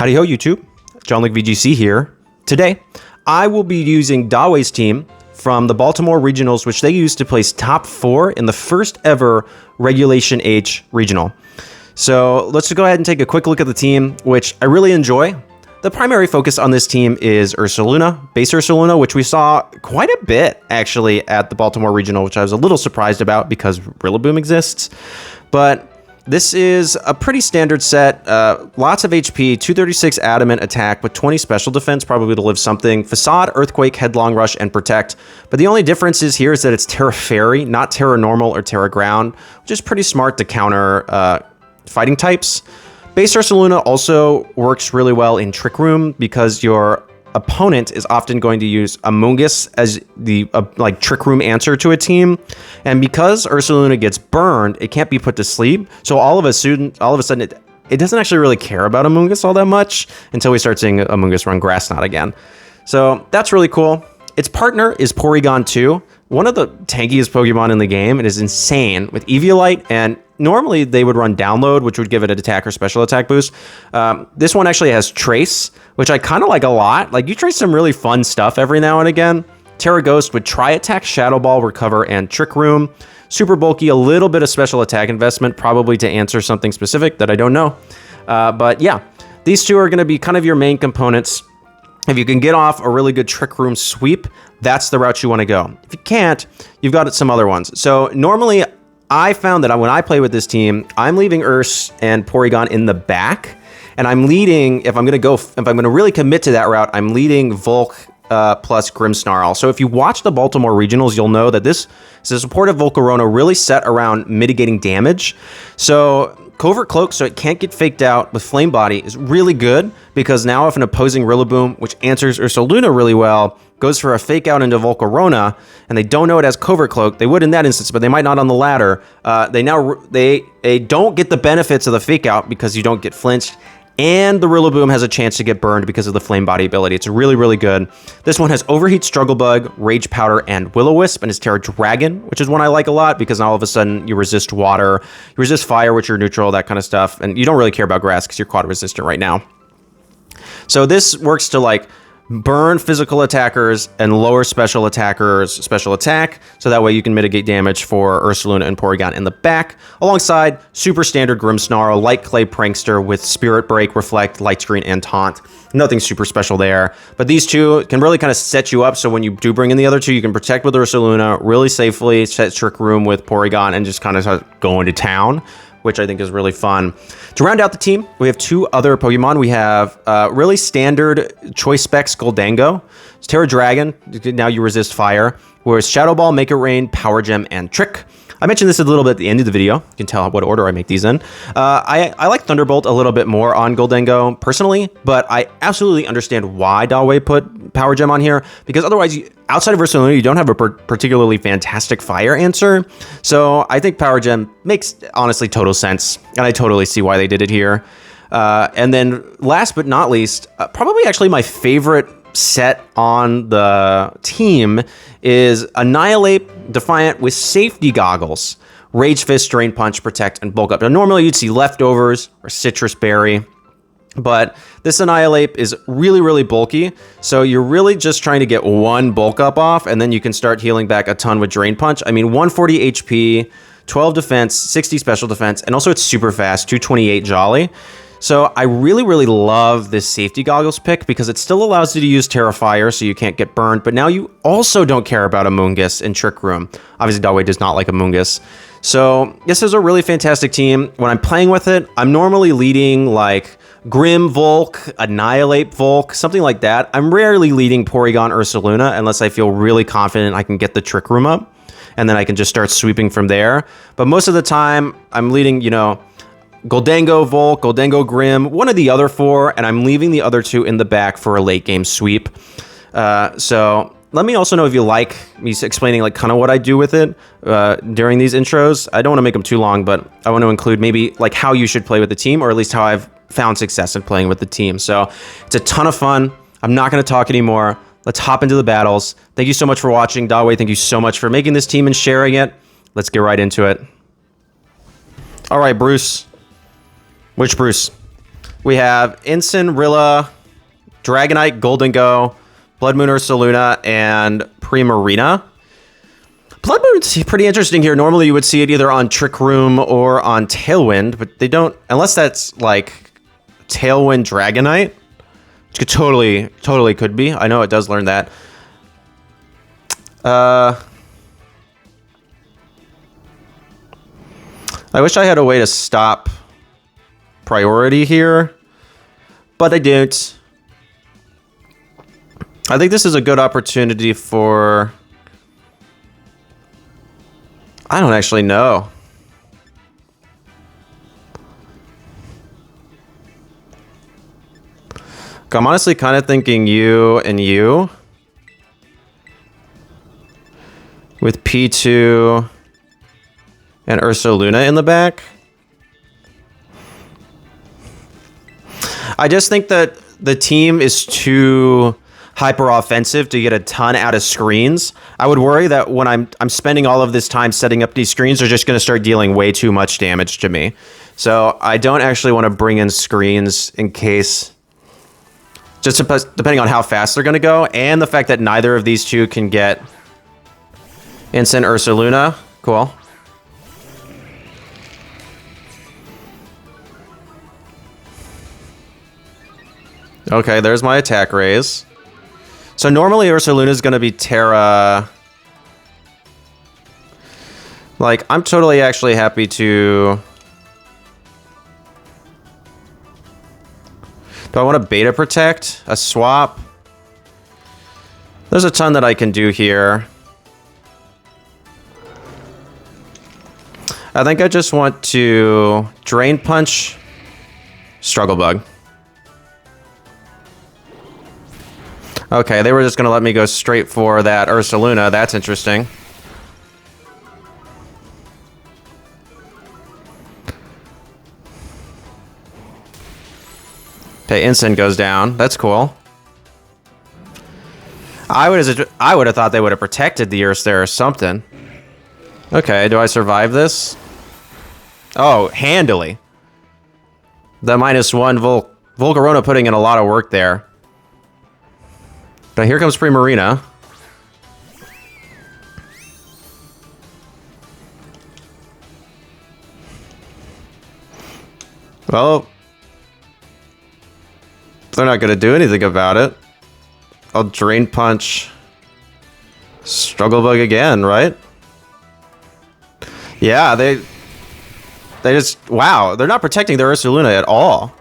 Howdy Ho YouTube, Jon-Luke VGC here. Today, I will be using Dawei's team from the Baltimore Regionals, which they used to place top 4 in the first ever Regulation H regional. So let's just go ahead and take a quick look at the team, which I really enjoy. The primary focus on this team is Ursaluna, base Ursaluna, which we saw quite a bit actually at the Baltimore Regional, which I was a little surprised about because Rillaboom exists. But this is a pretty standard set, lots of HP, 236 adamant attack with 20 special defense, probably to live something, facade, earthquake, headlong rush, and protect. But the only difference is here is that it's Terra Fairy, not Terra Normal or Terra Ground, which is pretty smart to counter fighting types. Base Ursaluna also works really well in Trick Room because your opponent is often going to use Amoongus as the Trick Room answer to a team, and because Ursaluna gets burned, it can't be put to sleep. So all of a sudden, it doesn't actually really care about Amoongus all that much until we start seeing Amoongus run Grass Knot again. So that's really cool. Its partner is Porygon 2, one of the tankiest Pokemon in the game. It is insane with Eviolite, and normally they would run Download, which would give it an attack or special attack boost. This one actually has Trace, which I kind of like a lot. Like, you trace some really fun stuff every now and again. Terra Ghost would Tri Attack, Shadow Ball, Recover, and Trick Room. Super bulky, a little bit of special attack investment, probably to answer something specific that I don't know. But yeah, these two are going to be kind of your main components. If you can get off a really good Trick Room sweep, that's the route you want to go. If you can't, you've got some other ones. So normally, I found that when I play with this team, I'm leaving Urs and Porygon in the back, and I'm leading, if I'm going to really commit to that route, I'm leading Volk plus Grimmsnarl. So if you watch the Baltimore Regionals, you'll know that this is a supportive Volcarona really set around mitigating damage. So Covert Cloak, so it can't get faked out with Flame Body, is really good because now if an opposing Rillaboom, which answers Ursaluna really well, goes for a fake out into Volcarona, and they don't know it as Covert Cloak, they would in that instance, but they might not on the ladder. They don't get the benefits of the fake out because you don't get flinched, and the Rillaboom has a chance to get burned because of the Flame Body ability. It's really, really good. This one has Overheat, Struggle Bug, Rage Powder, and Will-O-Wisp, and it's Terra Dragon, which is one I like a lot because now all of a sudden you resist water, you resist fire, which are neutral, that kind of stuff, and you don't really care about grass because you're quad resistant right now. So this works to burn physical attackers and lower special attackers special attack, so that way you can mitigate damage for Ursaluna and Porygon in the back, alongside super standard Grimmsnarl, Light Clay Prankster with Spirit Break, Reflect, Light Screen, and Taunt. Nothing super special there, but these two can really kind of set you up, so when you do bring in the other two, you can protect with Ursaluna really safely, set Trick Room with Porygon, and just kind of start going to town, which I think is really fun. To round out the team, we have 2 other Pokemon. We have really standard Choice Specs Gholdengo. It's Terra Dragon, now you resist fire, whereas Shadow Ball, Make It Rain, Power Gem, and Trick. I mentioned this a little bit at the end of the video. You can tell what order I make these in. I like Thunderbolt a little bit more on Gholdengo personally, but I absolutely understand why Dawei put Power Gem on here, because otherwise, outside of Ursaluna, you don't have a particularly fantastic fire answer. So I think Power Gem makes, honestly, total sense, and I totally see why they did it here. And then last but not least, probably actually my favorite set on the team is Annihilape Defiant with Safety Goggles, Rage Fist, Drain Punch, Protect, and Bulk Up. Now, normally you'd see Leftovers or Citrus Berry, but this Annihilape is really, really bulky, so you're really just trying to get one Bulk Up off, and then you can start healing back a ton with Drain Punch. I mean, 140 HP, 12 defense, 60 special defense, and also it's super fast, 228 Jolly. So I really, really love this Safety Goggles pick because it still allows you to use Terra Fire so you can't get burned, but now you also don't care about Amoongus in Trick Room. Obviously, Dawei does not like Amoongus. So this is a really fantastic team. When I'm playing with it, I'm normally leading Grim Volk, Annihilape Volk, something like that. I'm rarely leading Porygon Ursaluna unless I feel really confident I can get the Trick Room up, and then I can just start sweeping from there. But most of the time, I'm leading, Gholdengo Volk, Gholdengo Grim, one of the other 4, and I'm leaving the other 2 in the back for a late game sweep. So let me also know if you like me explaining kind of what I do with it during these intros. I don't want to make them too long, but I want to include maybe how you should play with the team, or at least how I've found success in playing with the team. So it's a ton of fun. I'm not going to talk anymore. Let's hop into the battles. Thank you so much for watching. Dawei, thank you so much for making this team and sharing it. Let's get right into it. All right, Bruce. Which Bruce? We have Incineroar, Dragonite, Gholdengo, Blood Moon Ursaluna, and Primarina. Blood Moon's pretty interesting here. Normally you would see it either on Trick Room or on Tailwind, but they don't, unless that's like Tailwind Dragonite, which could totally could be. I know it does learn that. I wish I had a way to stop priority here, but I don't. I think this is a good opportunity for... I don't actually know. I'm honestly kind of thinking you and you. With P2 and Ursaluna in the back. I just think that the team is too hyper offensive to get a ton out of screens. I would worry that when I'm spending all of this time setting up these screens, they're just going to start dealing way too much damage to me. So I don't actually want to bring in screens in case, just depending on how fast they're going to go, and the fact that neither of these two can get instant Ursaluna. Cool. Okay, there's my attack raise. So normally Ursaluna is going to be Terra. Like, I'm totally actually happy to... Do I want to Beta Protect? A swap? There's a ton that I can do here. I think I just want to Drain Punch, Struggle Bug. Okay, they were just going to let me go straight for that Ursaluna. That's interesting. Okay, Instant goes down. That's cool. I would have thought they would have protected the Urs there or something. Okay, do I survive this? Oh, handily. The -1 Volcarona putting in a lot of work there. But here comes Primarina. Well, they're not going to do anything about it. I'll Drain Punch. Struggle Bug again, right? Yeah, they just... Wow, they're not protecting their Ursaluna at all.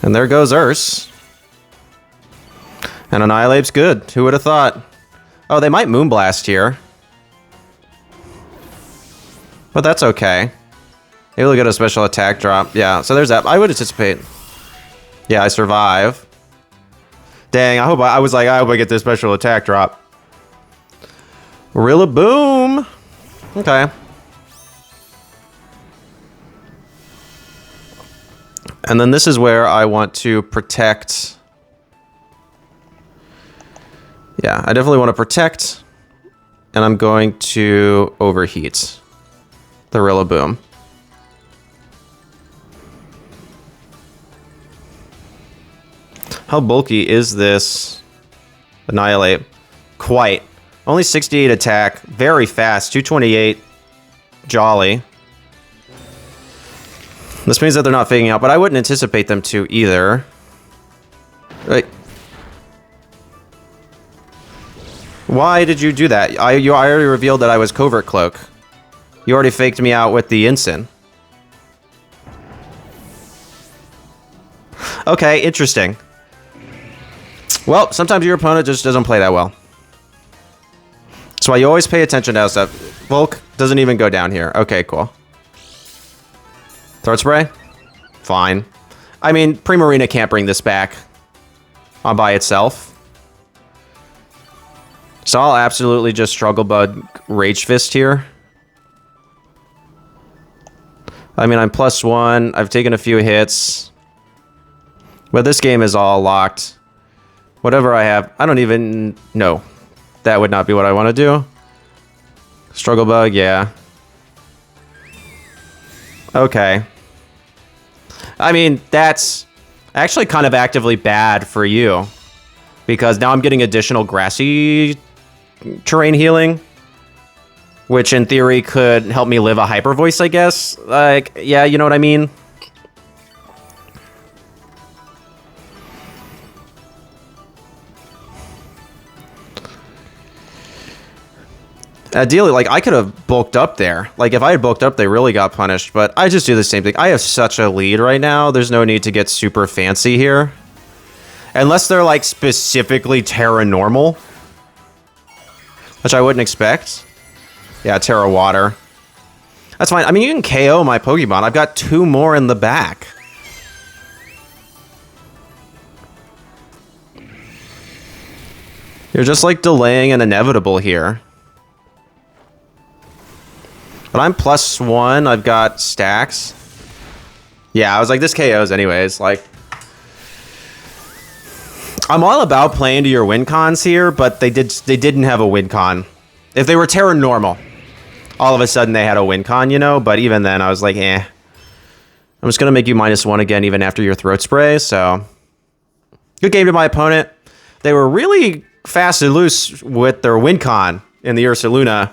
And there goes Urs. And Annihilape's good. Who would have thought? Oh, they might Moonblast here. But that's okay. Maybe we'll get a special attack drop. Yeah, so there's that. I would anticipate. Yeah, I survive. Dang, I hope I get this special attack drop. Rillaboom. Okay. And then this is where I want to protect. Yeah, I definitely want to protect. And I'm going to overheat the Rillaboom. How bulky is this Annihilape? Quite. Only 68 attack. Very fast. 228 Jolly. This means that they're not faking out, but I wouldn't anticipate them to either. Right. Why did you do that? You already revealed that I was Covert Cloak. You already faked me out with the Ensign. Okay, interesting. Well, sometimes your opponent just doesn't play that well. That's why you always pay attention to how stuff. Volk doesn't even go down here. Okay, cool. Throat Spray? Fine. I mean, Primarina can't bring this back all by itself. So I'll absolutely just Struggle Bug Rage Fist here. I mean, I'm +1. I've taken a few hits. But this game is all locked. Whatever I have, I don't even know. That would not be what I want to do. Struggle Bug, yeah. Okay. I mean, that's actually kind of actively bad for you. Because now I'm getting additional grassy terrain healing. Which in theory could help me live a hyper voice, I guess. Like, yeah, you know what I mean? Ideally, like, I could have bulked up there. Like, if I had bulked up, they really got punished. But I just do the same thing. I have such a lead right now. There's no need to get super fancy here. Unless they're, like, specifically Terra Normal. Which I wouldn't expect. Yeah, Terra Water. That's fine. I mean, you can KO my Pokemon. I've got 2 more in the back. You're just, like, delaying an inevitable here. But I'm +1. I've got stacks. Yeah, I was like, this KOs anyways. Like, I'm all about playing to your win cons here, but they didn't have a win con. If they were Terra Normal, all of a sudden they had a win con, you know? But even then, I was like, eh. I'm just going to make you -1 again, even after your Throat Spray, so... Good game to my opponent. They were really fast and loose with their win con in the Ursaluna.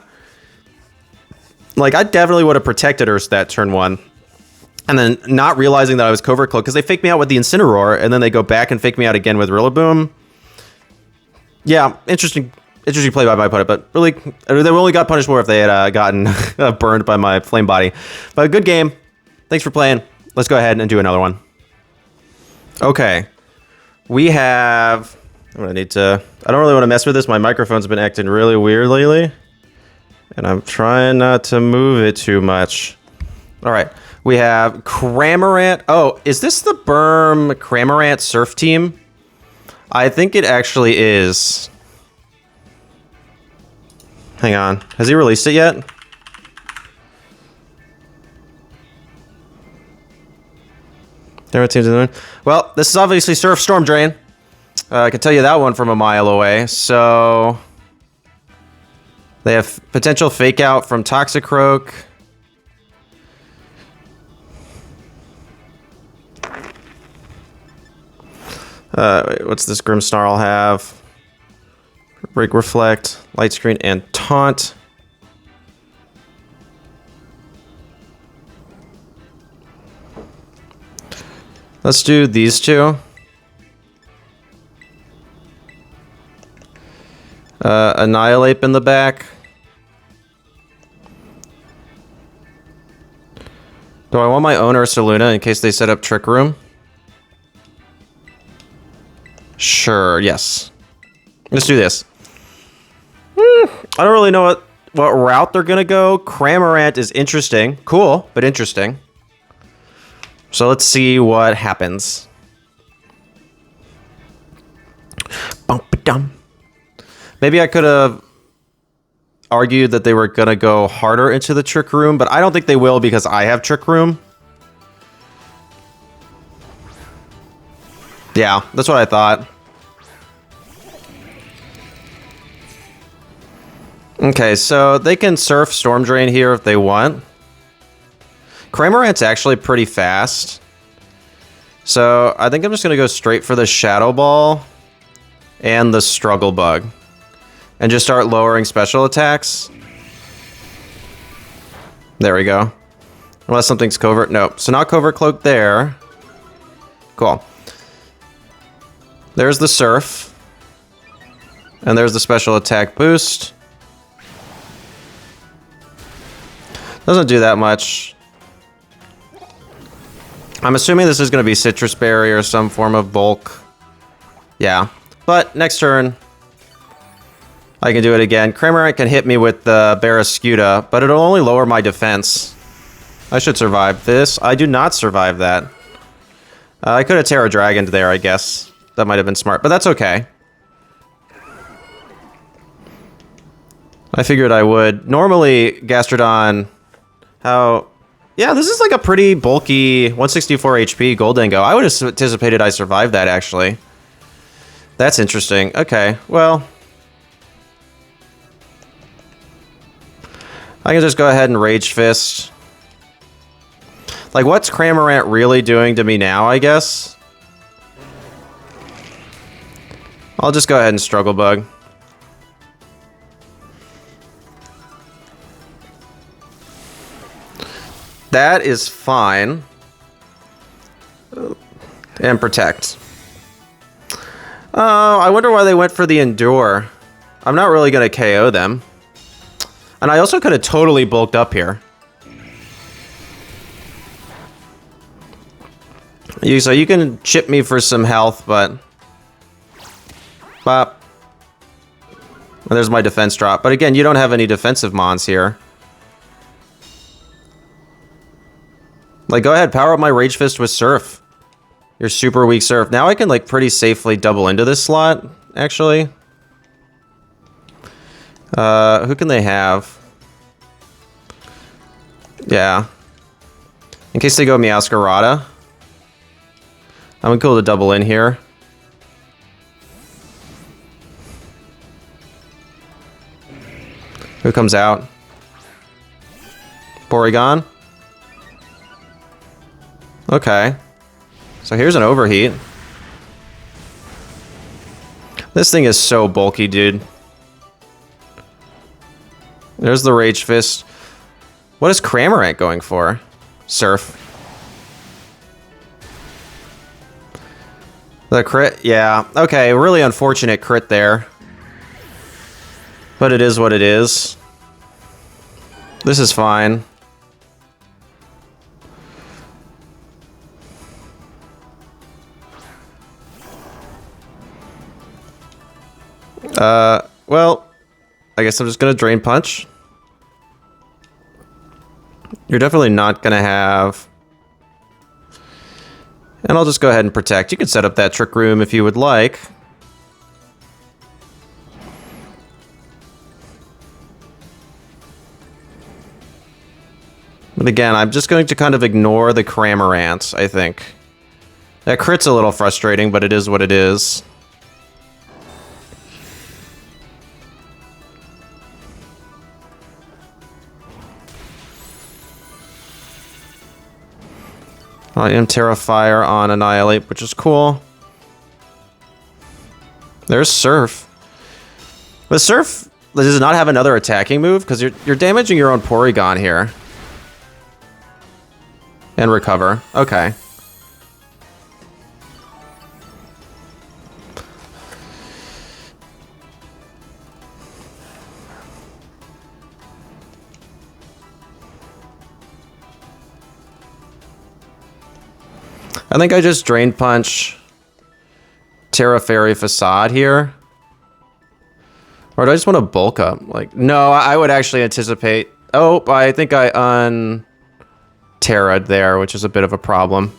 Like, I definitely would have protected Urs that turn 1. And then not realizing that I was Covert Cloak, because they faked me out with the Incineroar, and then they go back and fake me out again with Rillaboom. Yeah, interesting play by my opponent, but really, they only got punished more if they had gotten burned by my Flame Body. But good game. Thanks for playing. Let's go ahead and do another one. Okay. We have... I'm gonna need to... I don't really want to mess with this. My microphone's been acting really weird lately. And I'm trying not to move it too much. All right. We have Cramorant. Oh, is this the Berm Cramorant Surf team? I think it actually is. Hang on. Has he released it yet? Well, this is obviously Surf Storm Drain. I can tell you that one from a mile away. So... They have potential fake out from Toxicroak. What's this Grimmsnarl have? Break Reflect, Light Screen, and Taunt. Let's do these two. Annihilape in the back. Do I want my own Ursaluna in case they set up Trick Room? Sure, yes. Let's do this. I don't really know what route they're gonna go. Cramorant is interesting. Cool, but interesting. So let's see what happens. Bum-ba-dum. Maybe I could have argued that they were going to go harder into the Trick Room, but I don't think they will because I have Trick Room. Yeah, that's what I thought. Okay, so they can Surf Storm Drain here if they want. Cramorant's actually pretty fast. So I think I'm just going to go straight for the Shadow Ball and the Struggle Bug. And just start lowering special attacks. There we go. Unless something's covert. Nope. So not Covert Cloak there. Cool. There's the Surf. And there's the special attack boost. Doesn't do that much. I'm assuming this is going to be Citrus Berry or some form of bulk. Yeah. But next turn... I can do it again. Cramorant can hit me with the Barraskewda, but it'll only lower my defense. I should survive this. I do not survive that. I could have Terra Dragoned there, I guess. That might have been smart, but that's okay. I figured I would. Normally, Gastrodon... How... Yeah, this is like a pretty bulky 164 HP Gholdengo. I would have anticipated I survived that, actually. That's interesting. Okay, well... I can just go ahead and Rage Fist. Like, what's Cramorant really doing to me now, I guess? I'll just go ahead and Struggle Bug. That is fine. And Protect. Oh, I wonder why they went for the Endure. I'm not really going to KO them. And I also could have totally bulked up here. So you can chip me for some health, but... Bop. And there's my defense drop. But again, you don't have any defensive mons here. Like, go ahead, power up my Rage Fist with Surf. You're super weak Surf. Now I can, like, pretty safely double into this slot, actually. Who can they have? Yeah. In case they go Meowscarada. I'm cool to double in here. Who comes out? Porygon? Okay. So here's an Overheat. This thing is so bulky, dude. There's the Rage Fist. What is Cramorant going for? Surf. The crit? Yeah. Okay, really unfortunate crit there. But it is what it is. This is fine. Well, I guess I'm just gonna Drain Punch. You're definitely not gonna have... And I'll just go ahead and Protect. You can set up that Trick Room if you would like. But again, I'm just going to kind of ignore the Cramorant, I think. That crit's a little frustrating, but it is what it is. I am Terrafire on Annihilape, which is cool. There's Surf. But Surf does not have another attacking move, because you're damaging your own Porygon here. And Recover. Okay. I think I just Drain Punch Terra Fairy Facade here. Or do I just want to bulk up? Like, no, I would actually anticipate... Oh, I think I Terra'd there, which is a bit of a problem.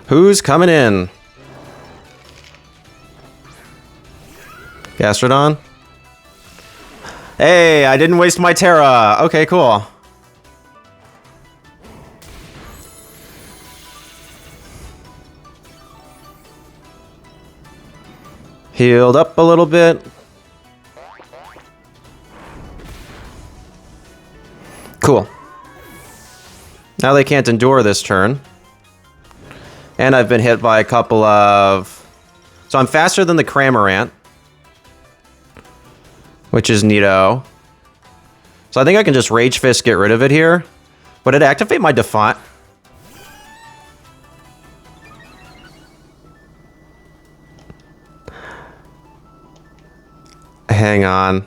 Who's coming in? Gastrodon? Hey, I didn't waste my Terra. Okay, cool. Healed up a little bit. Cool. Now they can't endure this turn. And I've been hit by a couple of... So I'm faster than the Cramorant, which is neato. So I think I can just Rage Fist, get rid of it here. Would it activate my Defiant? Hang on.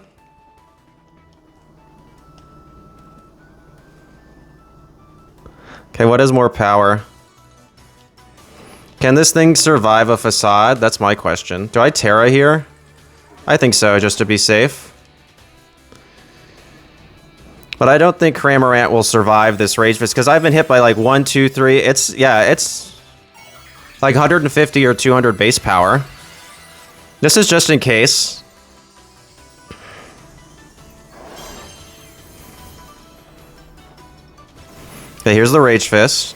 Okay, what has more power? Can this thing survive a Facade? That's my question. Do I Terra here? I think so, just to be safe. But I don't think Cramorant will survive this Rage Fist, because I've been hit by like 1, 2, 3. It's like 150 or 200 base power. This is just in case. Okay, here's the Rage Fist.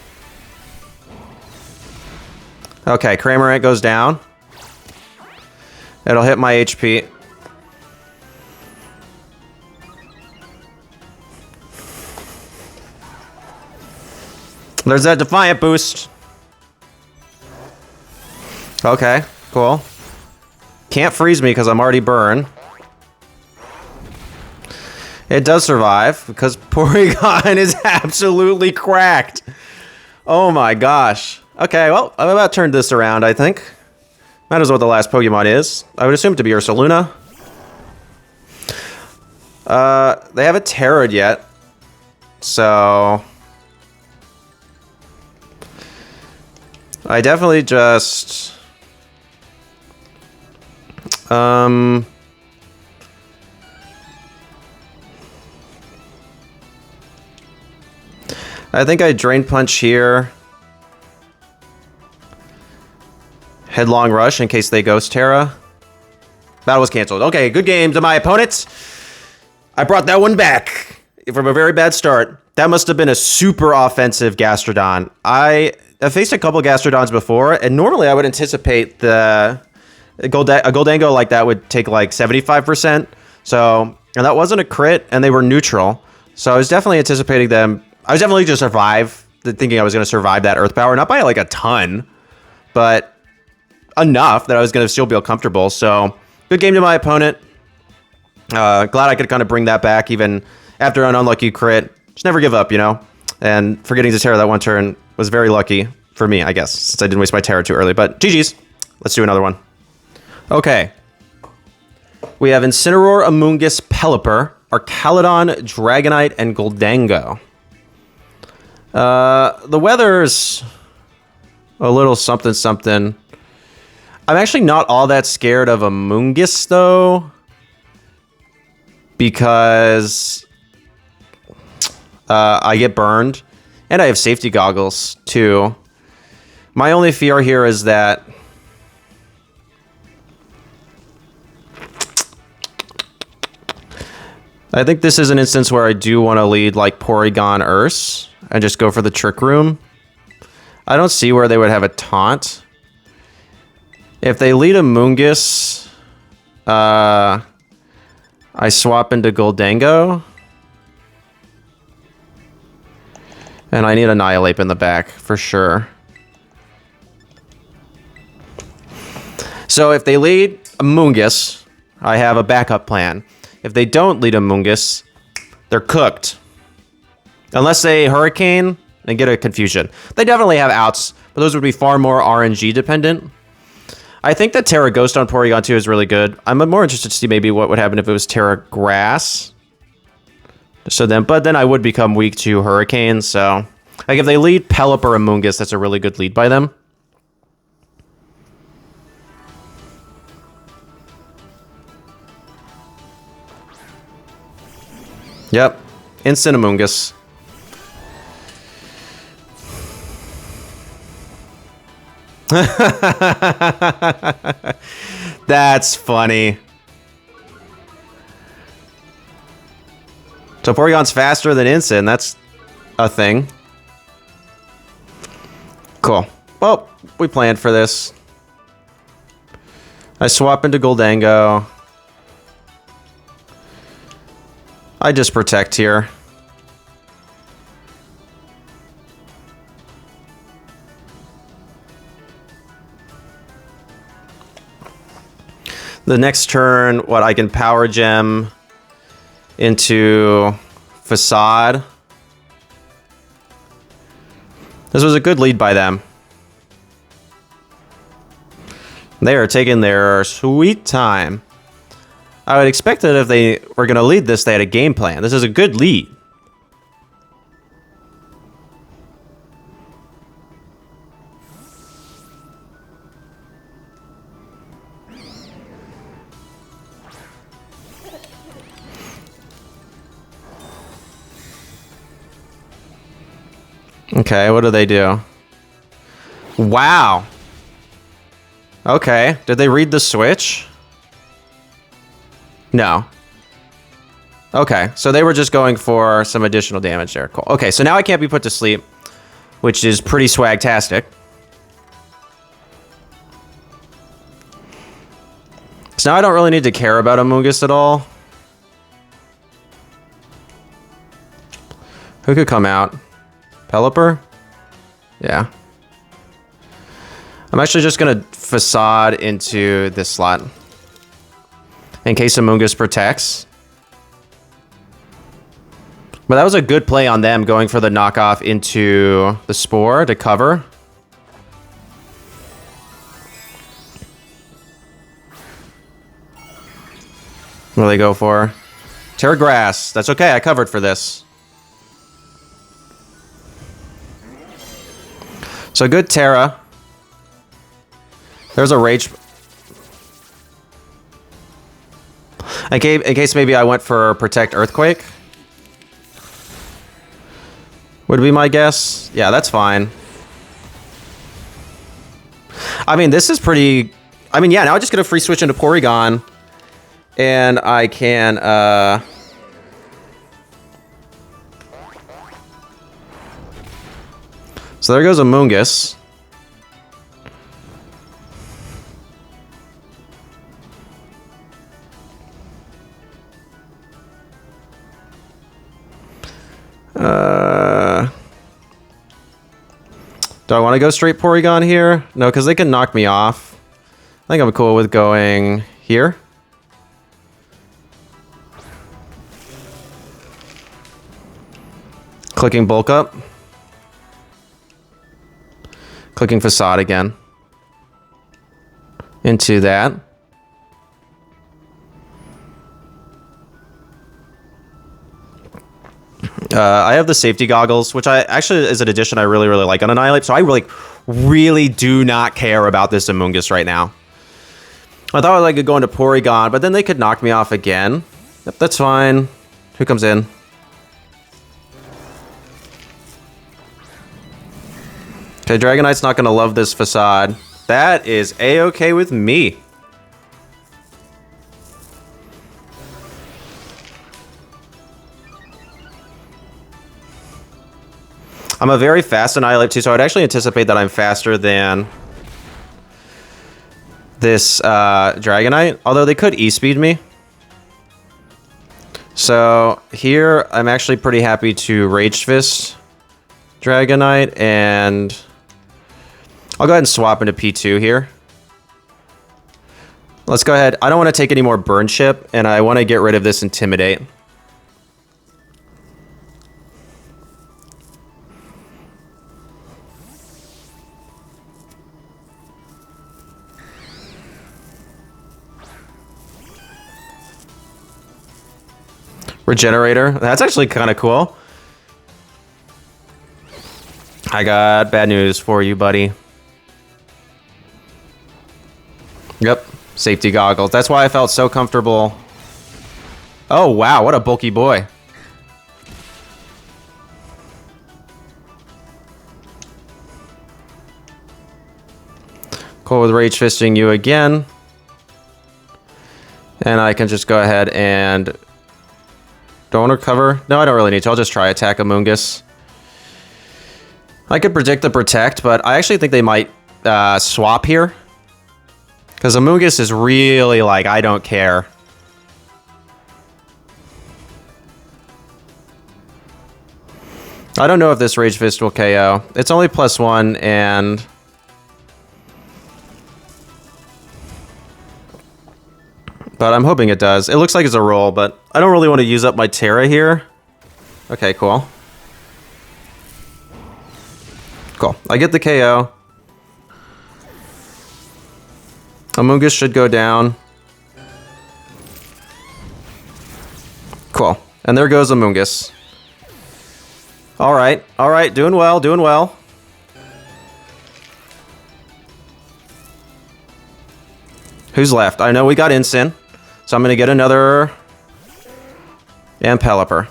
Okay, Cramorant goes down. It'll hit my HP. There's that Defiant boost. Okay, cool. Can't freeze me because I'm already burned. It does survive because Porygon is absolutely cracked. Oh my gosh. Okay, well, I'm about to turn this around, I think. That is what the last Pokemon is. I would assume it to be Ursaluna. They haven't Terra'd yet. So... I definitely just... I think I Drain Punch here. Headlong Rush in case they Ghost Terra. Battle was canceled. Okay, good game to my opponents. I brought that one back from a very bad start. That must have been a super offensive Gastrodon. I've faced a couple Gastrodons before, and normally I would anticipate a Gholdengo like that would take like 75%. So, and that wasn't a crit, and they were neutral. So I was definitely anticipating them. I was definitely just thinking I was going to survive that Earth Power, not by like a ton, but enough that I was going to still feel comfortable. So good game to my opponent. Glad I could kind of bring that back even after an unlucky crit. Just never give up, you know? And forgetting to Terra that one turn was very lucky for me, I guess, since I didn't waste my Terra too early. But GG's. Let's do another one. Okay. We have Incineroar, Amoongus, Pelipper, Archaludon, Dragonite, and Gholdengo. The weather's a little something something. I'm actually not all that scared of Amoongus, though, because I get burned, and I have safety goggles, too. My only fear here is that I think this is an instance where I do want to lead, like, Porygon Ursa and just go for the Trick Room. I don't see where they would have a taunt. If they lead Amoongus, I swap into Gholdengo. And I need Annihilape in the back, for sure. So if they lead Amoongus, I have a backup plan. If they don't lead Amoongus, they're cooked. Unless they Hurricane and get a Confusion. They definitely have outs, but those would be far more RNG dependent. I think that Terra Ghost on Porygon 2 is really good. I'm more interested to see maybe what would happen if it was Terra Grass. But then I would become weak to Hurricane, so... Like, if they lead Pelipper or Amoongus, that's a really good lead by them. Yep. Instant Amoongus. That's funny. So Porygon's faster than Instant. That's a thing. Cool. Well, we planned for this. I swap into Gholdengo. I just protect here. The next turn, I can Power Gem into Facade. This was a good lead by them. They are taking their sweet time. I would expect that if they were going to lead this, they had a game plan. This is a good lead. Okay, what do they do? Wow. Okay, did they read the switch? No. Okay, so they were just going for some additional damage there. Cool. Okay, so now I can't be put to sleep, which is pretty swagtastic. So now I don't really need to care about Amoongus at all. Who could come out? Pelipper? Yeah. I'm actually just gonna facade into this slot. In case Amoongus protects. But that was a good play on them, going for the knockoff into the Spore to cover. What do they go for? Terra Grass. That's okay, I covered for this. So good Terra. There's a Rage. In case maybe I went for Protect Earthquake. Would be my guess. Yeah, that's fine. I mean, this is pretty... I mean, yeah, now I just get a free switch into Porygon. And I can, So there goes Amoongus. Do I want to go straight Porygon here? No, because they can knock me off. I think I'm cool with going here. Clicking Bulk Up. Clicking Facade again. Into that. I have the safety goggles, which I actually is an addition I really like on Annihilape. So I really do not care about this Amoongus right now. I thought I could go into Porygon, but then they could knock me off again. Yep, that's fine. Who comes in? Okay, Dragonite's not gonna love this Facade. That is A-okay with me. I'm a very fast Annihilape too, so I'd actually anticipate that I'm faster than this Dragonite, although they could E-speed me. So here, I'm actually pretty happy to Rage Fist Dragonite, and I'll go ahead and swap into P2 here. Let's go ahead. I don't want to take any more Burn Chip, and I want to get rid of this Intimidate. Regenerator. That's actually kind of cool. I got bad news for you, buddy. Yep. Safety goggles. That's why I felt so comfortable. Oh, wow. What a bulky boy. Cool with Rage Fisting you again. And I can just go ahead and... Don't recover? No, I don't really need to. I'll just try attack Amoongus. I could predict the Protect, but I actually think they might swap here. Because Amoongus is really like, I don't care. I don't know if this Rage Fist will KO. It's only +1, and... But I'm hoping it does. It looks like it's a roll, but I don't really want to use up my Terra here. Okay, cool. Cool. I get the KO. Amoongus should go down. Cool. And there goes Amoongus. Alright. Alright. Doing well. Doing well. Who's left? I know we got Incin. So I'm going to get another... And Pelipper.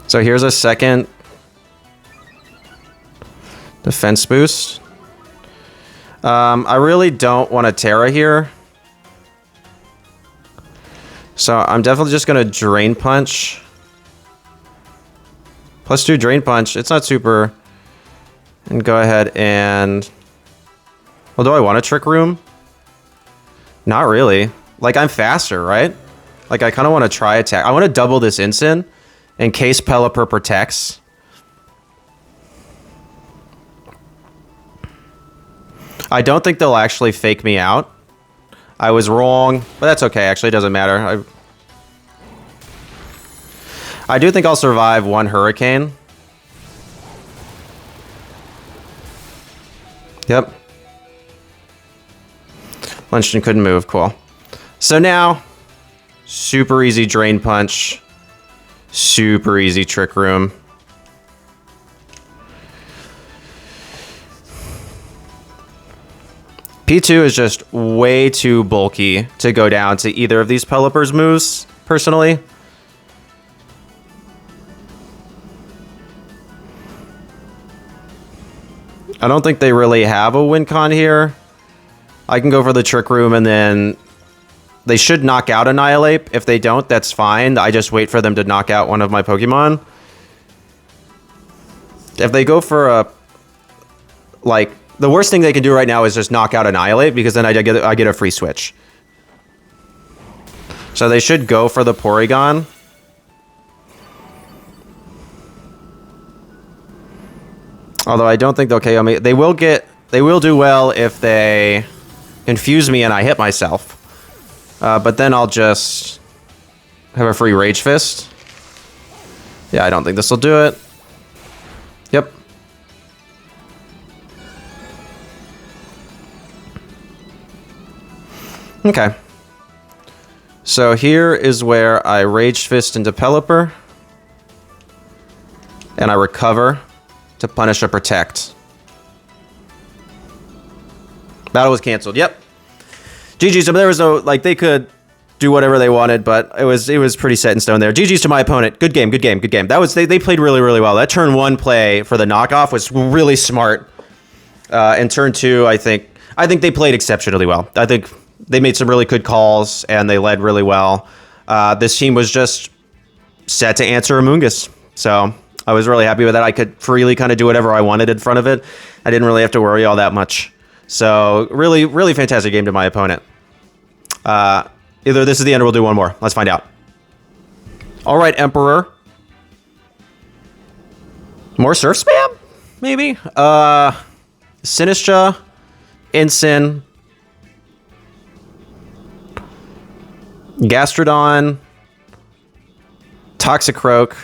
So here's a second defense boost. I really don't want a Terra here. So I'm definitely just going to Drain Punch. +2 Drain Punch. It's not super. And go ahead and... Well, do I want a Trick Room? Not really. Like, I'm faster, right? Like, I kind of want to try attack. I want to double this Incin in case Pelipper protects. I don't think they'll actually fake me out. I was wrong, but that's okay. Actually, it doesn't matter. I do think I'll survive one Hurricane. Yep. Luncheon couldn't move. Cool. So now, super easy Drain Punch. Super easy Trick Room. P2 is just way too bulky to go down to either of these Pelipper's moves, personally. I don't think they really have a win con here. I can go for the Trick Room and then they should knock out Annihilape. If they don't, that's fine. I just wait for them to knock out one of my Pokemon. If they go for a... Like, the worst thing they can do right now is just knock out Annihilape because then I get a free switch. So they should go for the Porygon. Although I don't think they'll KO me. They will do well if they confuse me and I hit myself. But then I'll just have a free Rage Fist. Yeah, I don't think this will do it. Yep. Okay. So here is where I Rage Fist into Pelipper. And I recover to punish a Protect. Battle was canceled. Yep. GG's. So there was no, like, they could do whatever they wanted, but it was pretty set in stone there. GG's to my opponent. Good game, good game, good game. That was they played really, really well. That turn 1 play for the knockoff was really smart. And turn 2, I think they played exceptionally well. I think they made some really good calls and they led really well. This team was just set to answer Amoongus. So I was really happy with that. I could freely kind of do whatever I wanted in front of it. I didn't really have to worry all that much. So really, really fantastic game to my opponent. Either this is the end or we'll do one more. Let's find out. All right, Emperor. More Surf Spam? Maybe? Sinistra. Incin. Gastrodon. Toxicroak.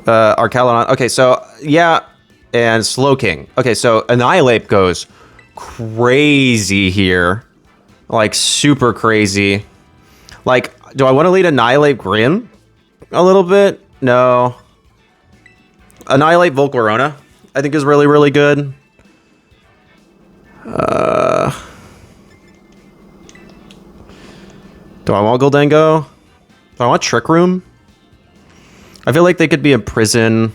Ursaluna. Okay, so, yeah. And Slowking. Okay, so Annihilape goes crazy here. Like, super crazy. Like, do I want to lead Annihilape Grim a little bit? No. Annihilape Volcarona, I think, is really, really good. Do I want Gholdengo? Do I want Trick Room? I feel like they could be in prison.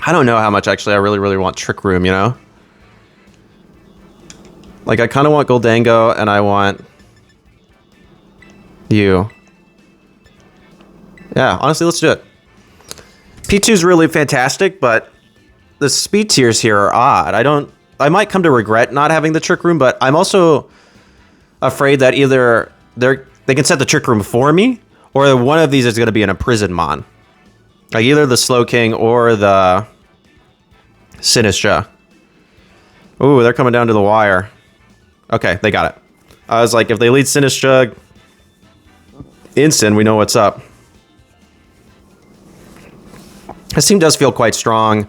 I don't know how much, actually, I really, really want Trick Room, you know? Like, I kind of want Gholdengo, and I want you. Yeah, honestly, let's do it. P2 is really fantastic, but the speed tiers here are odd. I might come to regret not having the Trick Room, but I'm also afraid that either they can set the Trick Room for me, or one of these is going to be an Imprison Mon. Like, either the Slowking or the Sinistra. Ooh, they're coming down to the wire. Okay, they got it. I was like, if they lead Sinistra Incin, we know what's up. This team does feel quite strong.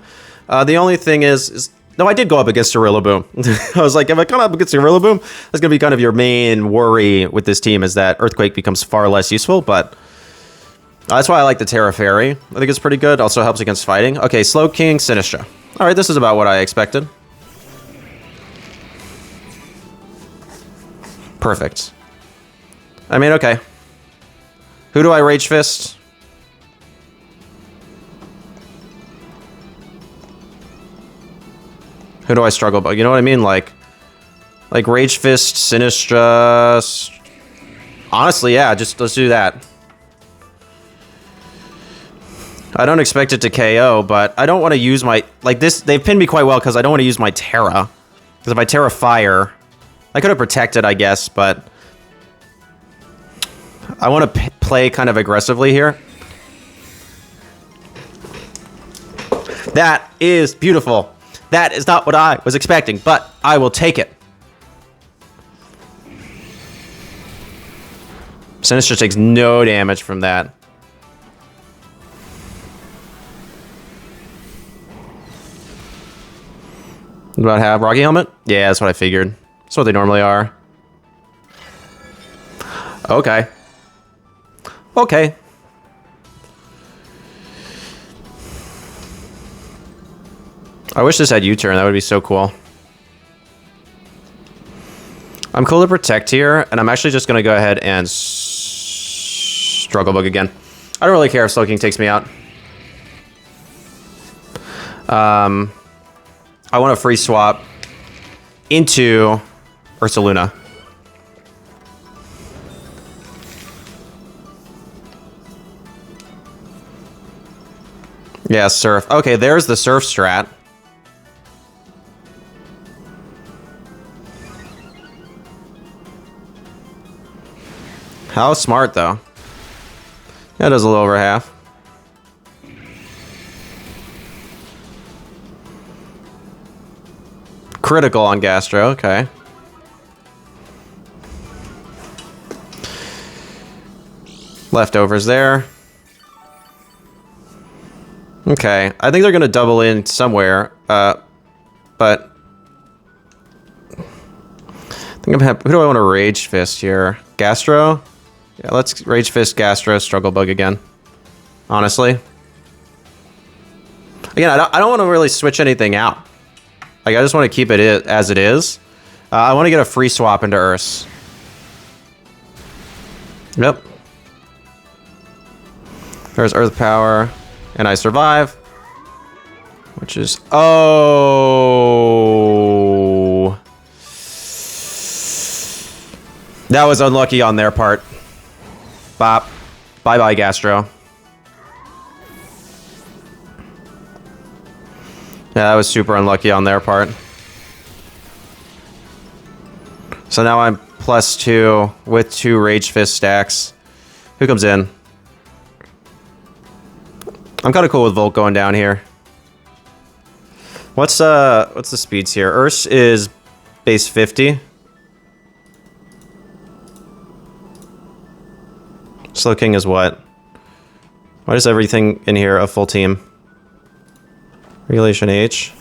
The only thing is no, I did go up against a Rillaboom. I was like, if I come up against a Rillaboom, that's going to be kind of your main worry with this team, is that Earthquake becomes far less useful, but that's why I like the Terra Fairy. I think it's pretty good. Also helps against fighting. Okay, Slowking, Sinistra. All right, this is about what I expected. Perfect. I mean, okay. Who do I Rage Fist? Who do I struggle about? You know what I mean? Like Rage Fist, Sinistra. Honestly, yeah, just let's do that. I don't expect it to KO, but I don't want to use my... Like this, they've pinned me quite well because I don't want to use my Terra. Because if I Terra Fire, I could have protected, I guess, but... I want to play kind of aggressively here. That is beautiful. That is not what I was expecting, but I will take it. Sinistra takes no damage from that. About have Rocky Helmet? Yeah, that's what I figured. That's what they normally are. Okay. Okay. I wish this had U-turn. That would be so cool. I'm cool to protect here, and I'm actually just going to go ahead and struggle bug again. I don't really care if Slowking takes me out. I want to free swap into Ursaluna. Yeah, Surf. Okay, there's the Surf strat. How smart, though. That does a little over half. Critical on Gastro, okay. Leftovers there. Okay, I think they're going to double in somewhere, but... I think I'm happy. Who do I want to Rage Fist here? Gastro? Yeah, let's Rage Fist, Gastro, Struggle Bug again. Honestly. Again, I don't want to really switch anything out. Like, I just want to keep it as it is. I want to get a free swap into Urs. Yep. There's Earth Power. And I survive. Which is... Oh... That was unlucky on their part. Bop. Bye-bye, Gastro. Yeah, that was super unlucky on their part. So now I'm +2 with 2 Rage Fist stacks. Who comes in? I'm kind of cool with Volt going down here. What's the speeds here? Urs is base 50. Slowking is what? Why is everything in here a full team? Regulation H.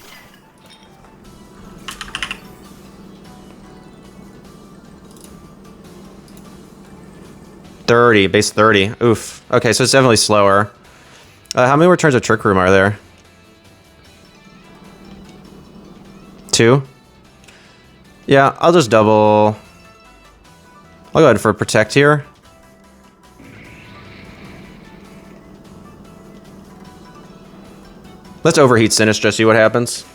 Base 30. Oof. Okay, so it's definitely slower. How many returns of Trick Room are there? 2? Yeah, I'll just double... I'll go ahead for Protect here. Let's overheat Sinistra, see what happens.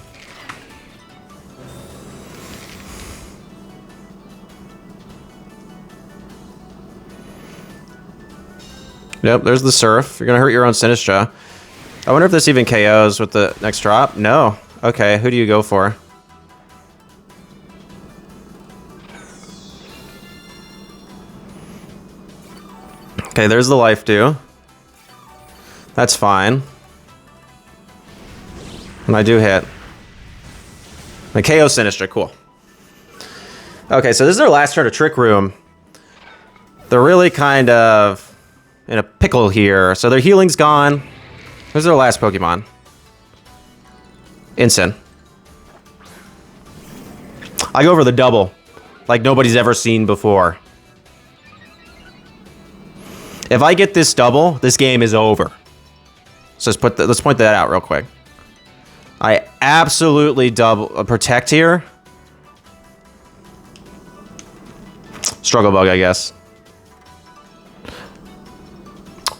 Yep, there's the Surf. You're gonna hurt your own Sinistra. I wonder if this even KOs with the next drop. No. Okay, who do you go for? Okay, there's the Life Dew. That's fine. And I do hit. The KO Sinistra, cool. Okay, so this is their last turn of Trick Room. They're really kind of in a pickle here. So their healing's gone. Who's their last Pokemon? Instant. I go for the double. Like nobody's ever seen before. If I get this double, this game is over. So let's point that out real quick. I absolutely double protect here. Struggle Bug, I guess.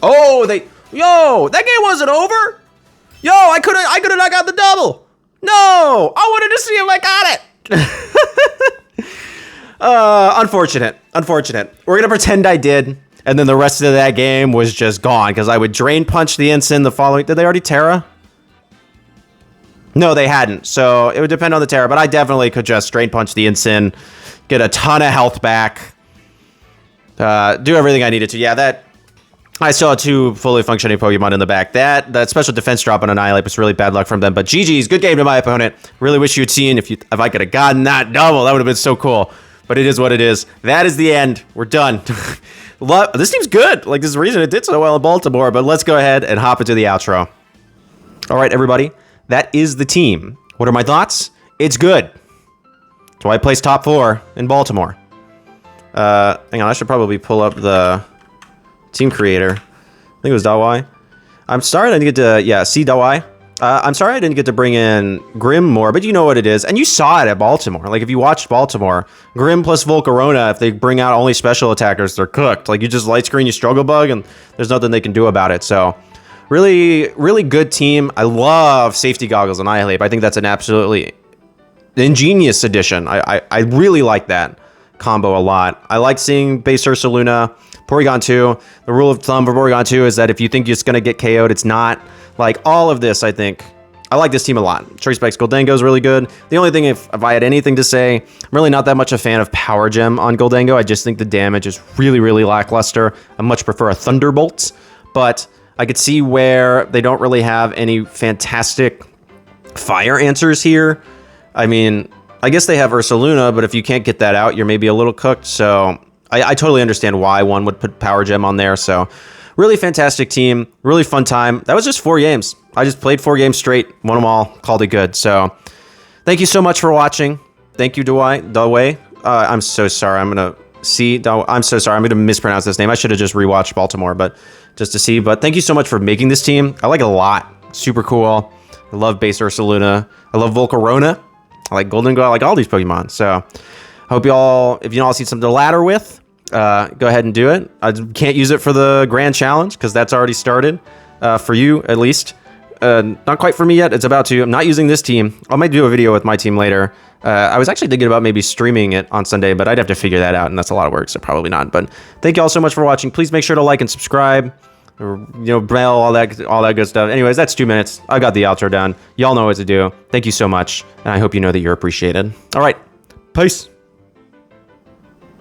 Oh, yo, that game wasn't over. Yo, I could have not got the double. No, I wanted to see if I got it. Unfortunate. We're gonna pretend I did. And then the rest of that game was just gone because I would Drain Punch the Ensign the following... Did they already Terra? No, they hadn't. So it would depend on the Terra, but I definitely could just Drain Punch the Ensign, get a ton of health back, do everything I needed to. Yeah, that... I saw 2 fully functioning Pokemon in the back. That special defense drop on Annihilape was really bad luck from them. But GG's, good game to my opponent. Really wish you'd seen if I could have gotten that double. That would have been so cool. But it is what it is. That is the end. We're done. This team's good. Like, there's a reason it did so well in Baltimore. But let's go ahead and hop into the outro. All right, everybody. That is the team. What are my thoughts? It's good. That's why I placed top 4 in Baltimore. Hang on, I should probably pull up the... team creator. I think it was Dawei. I'm sorry I didn't get to... Yeah, see Dawei. I'm sorry I didn't get to bring in Grimm more, but you know what it is. And you saw it at Baltimore. Like, if you watched Baltimore, Grimm plus Volcarona, if they bring out only special attackers, they're cooked. Like, you just light screen, you struggle bug, and there's nothing they can do about it. So, really, really good team. I love safety goggles on Annihilape. I think that's an absolutely ingenious addition. I really like that combo a lot. I like seeing base Ursaluna. Porygon 2, the rule of thumb for Porygon 2 is that if you think it's going to get KO'd, it's not. Like, all of this, I think. I like this team a lot. Specs Gholdengo is really good. The only thing, if I had anything to say, I'm really not that much a fan of Power Gem on Gholdengo. I just think the damage is really, really lackluster. I much prefer a Thunderbolt. But I could see where they don't really have any fantastic fire answers here. I mean, I guess they have Ursaluna, but if you can't get that out, you're maybe a little cooked. So... I totally understand why one would put Power Gem on there. So, really fantastic team. Really fun time. That was just 4 games. I just played 4 games straight. Won them all. Called it good. So, thank you so much for watching. Thank you, Dawei. I'm so sorry. I'm so sorry. I'm going to mispronounce this name. I should have just rewatched Baltimore, but just to see. But thank you so much for making this team. I like it a lot. Super cool. I love base Ursaluna. I love Volcarona. I like Gholdengo. I like all these Pokemon. So, I hope if you all see something to ladder with, go ahead and do it. I can't use it for the Grand Challenge because that's already started, for you at least. Not quite for me yet. It's about to. I'm not using this team. I might do a video with my team later. I was actually thinking about maybe streaming it on Sunday, but I'd have to figure that out, and that's a lot of work, so probably not. But thank you all so much for watching. Please make sure to like and subscribe, or, bell, all that good stuff. Anyways, that's 2 minutes. I got the outro done. Y'all know what to do. Thank you so much, and I hope you know that you're appreciated. All right, peace.